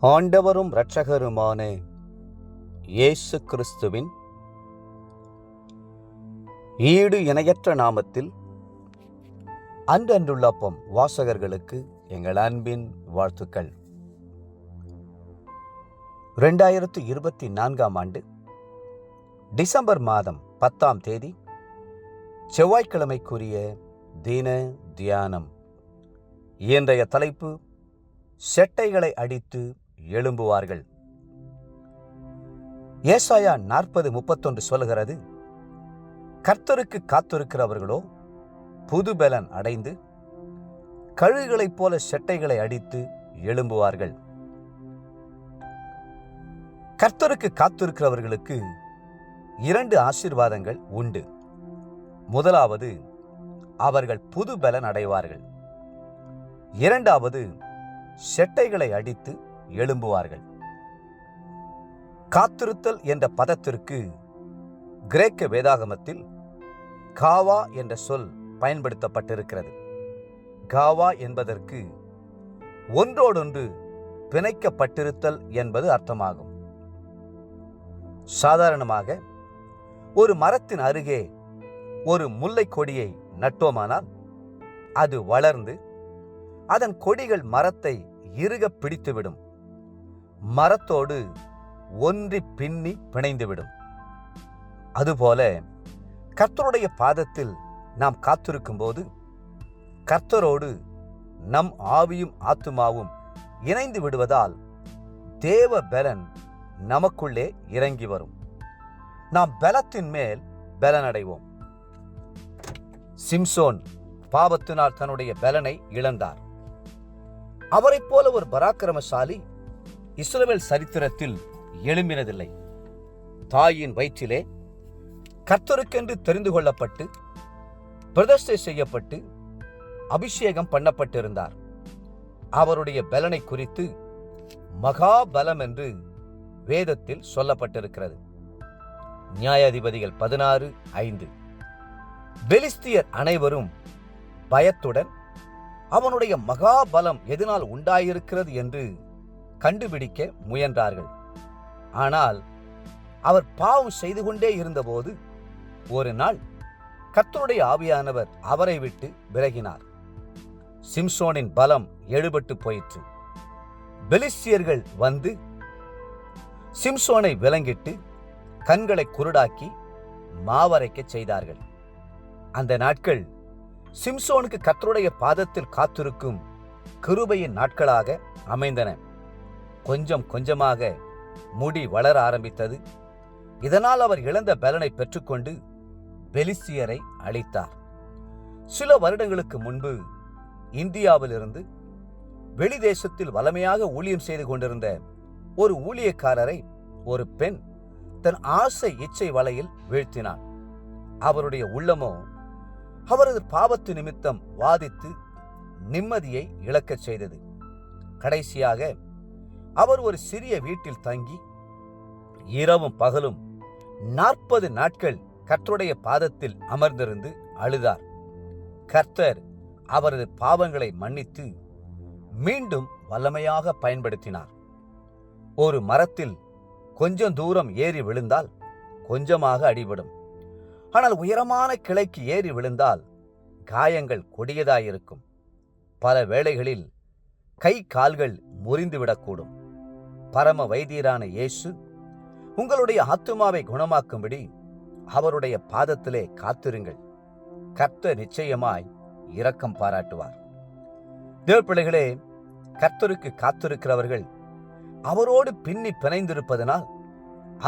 ஆண்டவரும் இரட்சகருமான இயேசு கிறிஸ்துவின் ஈடு இணையற்ற நாமத்தில் அன்றன்றுள்ளப்பம் வாசகர்களுக்கு எங்கள் அன்பின் வாழ்த்துக்கள். 2024 ஆண்டு டிசம்பர் மாதம் 10ஆம் தேதி செவ்வாய்க்கிழமைக்குரிய தின தியானம். இன்றைய தலைப்பு, செட்டைகளை அடித்து எழும்புவார்கள். ஏசாயா 40:31 சொல்லுகிறது, கர்த்தருக்கு காத்திருக்கிறவர்களோ புது பலன் அடைந்து கழுகுகளைப் போல செட்டைகளை அடித்து எழும்புவார்கள். கர்த்தருக்கு காத்திருக்கிறவர்களுக்கு 2 ஆசீர்வாதங்கள் உண்டு. முதலாவது, அவர்கள் புது பலன் அடைவார்கள். இரண்டாவது, செட்டைகளை அடித்து எழும்புவார்கள். காத்திருத்தல் என்ற பதத்திற்கு கிரேக்க வேதாகமத்தில் காவா என்ற சொல் பயன்படுத்தப்பட்டிருக்கிறது. காவா என்பதற்கு ஒன்றோடொன்று பிணைக்கப்பட்டிருத்தல் என்பது அர்த்தமாகும். சாதாரணமாக ஒரு மரத்தின் அருகே ஒரு முல்லை கொடியை நட்டோமானால் அது வளர்ந்து அதன் கொடிகள் மரத்தை இறுக பிடித்துவிடும். மரத்தோடு ஒன்றி பின்னி பிணைந்துவிடும். அதுபோல கர்த்தருடைய பாதத்தில் நாம் காத்திருக்கும் போது கர்த்தரோடு நம் ஆவியும் ஆத்துமாவும் இணைந்து விடுவதால் தேவ பலன் நமக்குள்ளே இறங்கி வரும். நாம் பலத்தின் மேல் பலனடைவோம். சிம்சோன் பாவத்தினால் தன்னுடைய பலனை இழந்தார். அவரைப் போல ஒரு பராக்கிரமசாலி இஸ்ரவேல் சரித்திரத்தில் எழும்பினதில்லை. தாயின் வயிற்றிலே கர்த்தருக்கென்று தெரிந்து கொள்ளப்பட்டு பிரதிஷ்டை செய்யப்பட்டு அபிஷேகம் பண்ணப்பட்டிருந்தார். அவருடைய பலனை குறித்து மகாபலம் என்று வேதத்தில் சொல்லப்பட்டிருக்கிறது. நியாயாதிபதிகள் 16:5. பெலிஸ்தியர் அனைவரும் பயத்துடன் அவனுடைய மகாபலம் எதனால் உண்டாயிருக்கிறது என்று கண்டுபிடிக்க முயன்றார்கள். ஆனால் அவர் பாவம் செய்து கொண்டே இருந்தபோது ஒரு நாள் கர்த்தருடைய ஆவியானவர் அவரை விட்டு விலகினார். சிம்சோனின் பலம் எடுபட்டு போயிற்று. பெலிஸ்தியர்கள் வந்து சிம்சோனை விலங்கிட்டு கண்களை குருடாக்கி மாவரைக்க செய்தார்கள். அந்த நாட்கள் சிம்சோனுக்கு கர்த்தருடைய பாதத்தில் காத்திருக்கும் கிருபையின் நாட்களாக அமைந்தன. கொஞ்சம் கொஞ்சமாக முடி வளர ஆரம்பித்தது. இதனால் அவர் இழந்த பலனை பெற்றுக்கொண்டு பெலிஸ்தியரை அழித்தார். சில வருடங்களுக்கு முன்பு இந்தியாவிலிருந்து வெளிதேசத்தில் வலமையாக ஊழியம் செய்து கொண்டிருந்த ஒரு ஊழியக்காரரை ஒரு பெண் தன் ஆசை இச்சை வலையில் வீழ்த்தினார். அவருடைய உள்ளமோ அவரது பாவத்து நிமித்தம் வாதித்து நிம்மதியை இழக்கச் செய்தது. கடைசியாக அவர் ஒரு சிறிய வீட்டில் தங்கி இரவும் பகலும் 40 நாட்கள் கர்த்தருடைய பாதத்தில் அமர்ந்திருந்து அழுதார். கர்த்தர் அவரது பாவங்களை மன்னித்து மீண்டும் வல்லமையாக பயன்படுத்தினார். ஒரு மரத்தில் கொஞ்சம் தூரம் ஏறி விழுந்தால் கொஞ்சமாக அடிபடும். ஆனால் உயரமான கிளைக்கு ஏறி விழுந்தால் காயங்கள் கொடியதாயிருக்கும். பல வேளைகளில் கை கால்கள் முறிந்துவிடக்கூடும். பரம வைத்தியரான இயேசு உங்களுடைய ஆத்துமாவை குணமாக்கும்படி அவருடைய பாதத்திலே காத்திருங்கள். கர்த்தர் நிச்சயமாய் இரக்கம் பாராட்டுவார். தேவ பிள்ளைகளே, கர்த்தருக்கு காத்திருக்கிறவர்கள் அவரோடு பின்னி பிணைந்திருப்பதனால்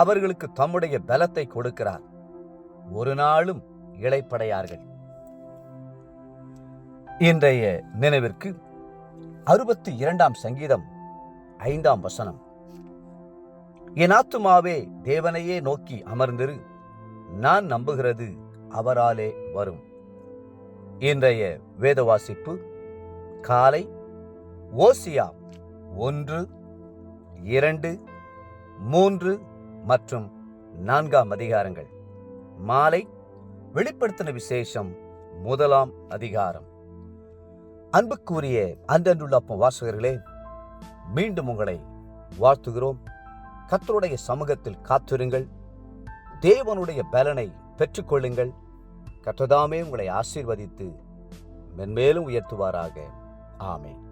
அவர்களுக்கு தம்முடைய பலத்தை கொடுக்கிறார். ஒரு நாளும் இளைப்படையார்கள். இன்றைய நினைவிற்கு 62ஆம் சங்கீதம் 5ஆம் வசனம். என் ஆத்துமாவே தேவனையே நோக்கி அமர்ந்திரு, நான் நம்புகிறது அவராலே வரும். இன்றைய வேத வாசிப்பு காலை ஓசியா 1, 2, 3 மற்றும் 4ஆம் அதிகாரங்கள். மாலை வெளிப்படுத்தின விசேஷம் 1ஆம் அதிகாரம். அன்புக்குரிய அன்றன்றுள்ள வாசகர்களே, மீண்டும் உங்களை வாழ்த்துகிறோம். கர்த்தருடைய சமூகத்தில் காத்திருங்கள். தேவனுடைய பலனை பெற்றுக்கொள்ளுங்கள். கர்த்தர் தாமே உங்களை ஆசீர்வதித்து மென்மேலும் உயர்த்துவாராக. ஆமென்.